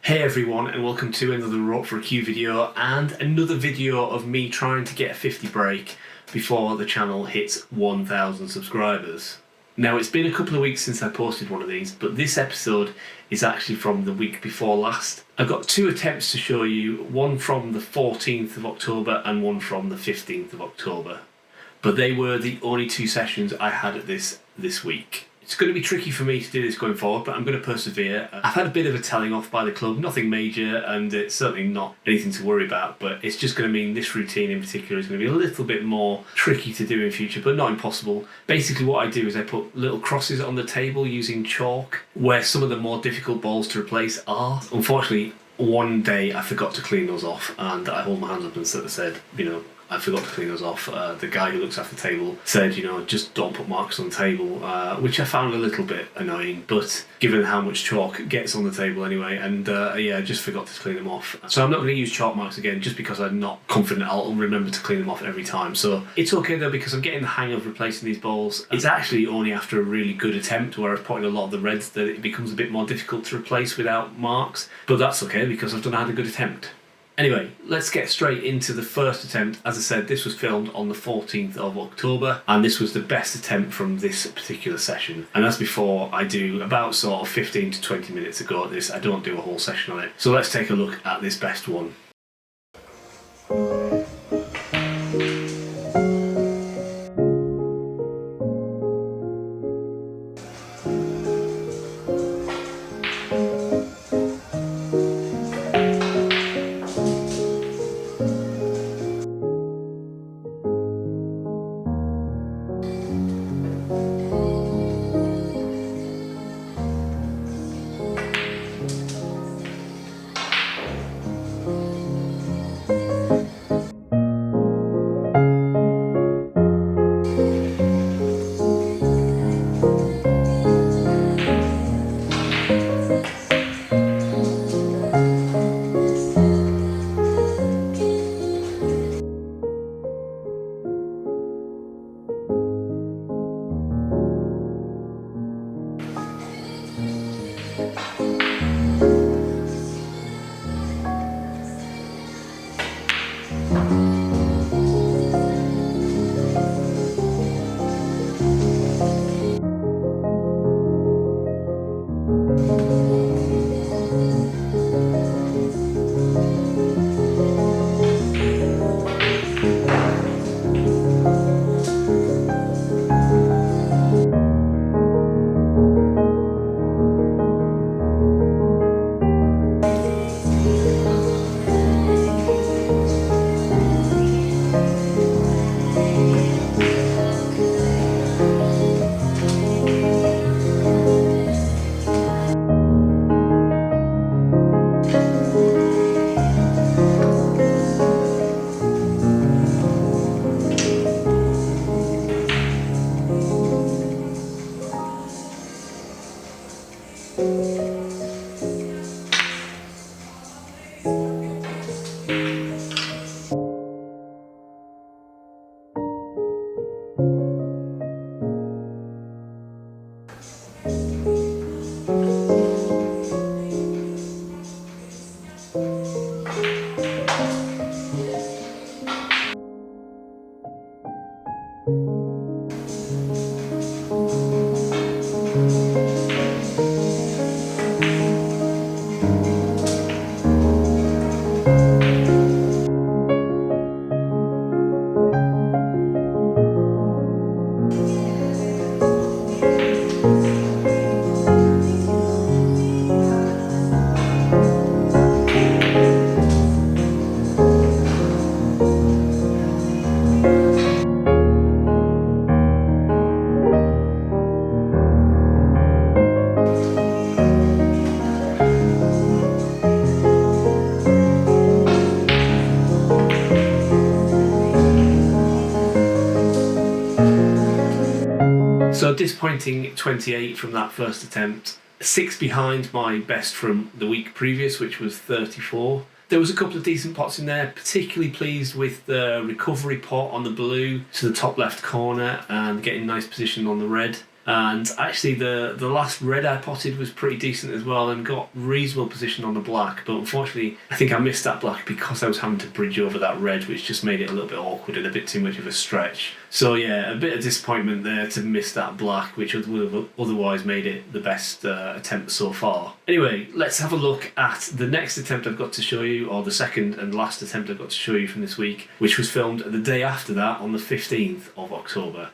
Hey everyone, and welcome to another Rope for a Cue video and another video of me trying to get a 50 break before the channel hits 1,000 subscribers. Now, it's been a couple of weeks since I posted one of these, but this episode is actually from the week before last. I've got two attempts to show you, one from the 14th of October and one from the 15th of October. But they were the only two sessions I had at this week. It's going to be tricky for me to do this going forward, but I'm going to persevere. I've had a bit of a telling off by the club, nothing major, and it's certainly not anything to worry about, but it's just going to mean this routine in particular is going to be a little bit more tricky to do in future, but not impossible. Basically what I do is I put little crosses on the table using chalk where some of the more difficult balls to replace are. Unfortunately, one day I forgot to clean those off, and I hold my hands up and sort of said, I forgot to clean those off. The guy who looks after the table said, just don't put marks on the table, which I found a little bit annoying, but given how much chalk gets on the table anyway, and I just forgot to clean them off. So I'm not going to use chalk marks again, just because I'm not confident I'll remember to clean them off every time. So it's okay though, because I'm getting the hang of replacing these balls. It's actually only after a really good attempt where I've put in a lot of the reds that it becomes a bit more difficult to replace without marks, but that's okay because I've had a good attempt. Anyway, let's get straight into the first attempt. As I said, this was filmed on the 14th of October, and this was the best attempt from this particular session. And as before, I do about sort of 15 to 20 minutes ago at this. I don't do a whole session on it. So let's take a look at this best one. So disappointing 28 from that first attempt. 6 behind my best from the week previous, which was 34. There was a couple of decent pots in there, particularly pleased with the recovery pot on the blue to the top left corner and getting nice position on the red. And actually the last red I potted was pretty decent as well and got reasonable position on the black, but unfortunately I think I missed that black because I was having to bridge over that red, which just made it a little bit awkward and a bit too much of a stretch. So yeah, a bit of disappointment there to miss that black, which would have otherwise made it the best attempt so far. Anyway, let's have a look at the next attempt I've got to show you, or the second and last attempt I've got to show you from this week, which was filmed the day after that on the 15th of October.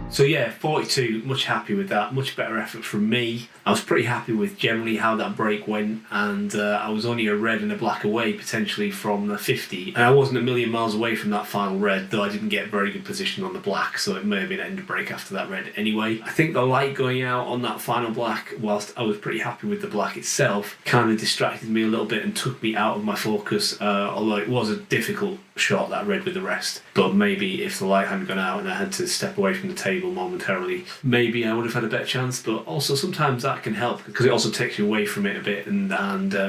So yeah, 42, much happy with that. Much better effort from me. I was pretty happy with generally how that break went, and I was only a red and a black away potentially from the 50, and I wasn't a million miles away from that final red, though I didn't get very good position on the black, so it may have been end of break after that red anyway. I think the light going out on that final black, whilst I was pretty happy with the black itself, kind of distracted me a little bit and took me out of my focus, although it was a difficult shot that I read with the rest. But maybe if the light hadn't gone out and I had to step away from the table momentarily, maybe I would have had a better chance. But also sometimes that can help because it also takes you away from it a bit and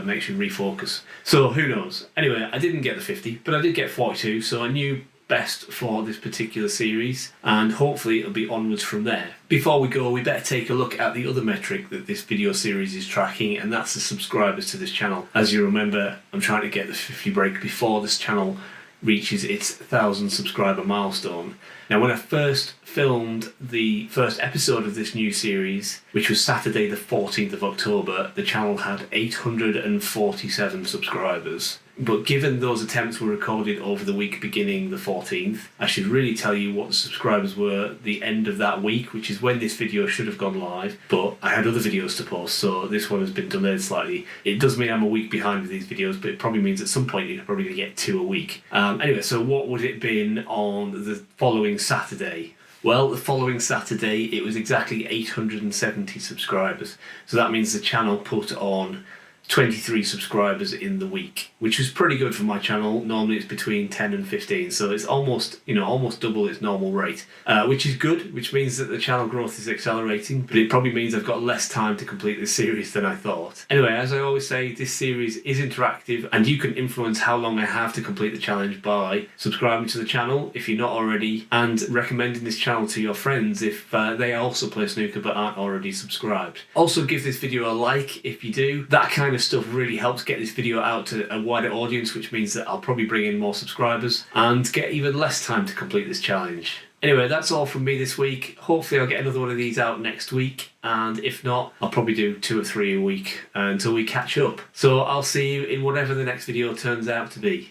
makes you refocus. So who knows? Anyway, I didn't get the 50, but I did get 42, so I knew best for this particular series, and hopefully it'll be onwards from there. Before we go, we better take a look at the other metric that this video series is tracking, and that's the subscribers to this channel. As you remember, I'm trying to get the 50 break before this channel reaches its 1,000 subscriber milestone. Now, when I first filmed the first episode of this new series, which was Saturday the 14th of October, the channel had 847 subscribers. But given those attempts were recorded over the week beginning the 14th, I should really tell you what the subscribers were the end of that week, which is when this video should have gone live, but I had other videos to post, so this one has been delayed slightly. It does mean I'm a week behind with these videos, but it probably means at some point you're probably going to get 2 a week. Anyway, so what would it have been on the following Saturday? Well, the following Saturday, it was exactly 870 subscribers. So that means the channel put on 23 subscribers in the week, which was pretty good for my channel. Normally it's between 10 and 15, so it's almost double its normal rate, which is good, which means that the channel growth is accelerating, but it probably means I've got less time to complete this series than I thought. Anyway, as I always say, this series is interactive, and you can influence how long I have to complete the challenge by subscribing to the channel if you're not already, and recommending this channel to your friends if they also play snooker but aren't already subscribed. Also, give this video a like if you do. That kind of stuff really helps get this video out to a wider audience, which means that I'll probably bring in more subscribers and get even less time to complete this challenge. Anyway, that's all from me this week. Hopefully I'll get another one of these out next week, and if not, I'll probably do 2 or 3 a week until we catch up. So I'll see you in whatever the next video turns out to be.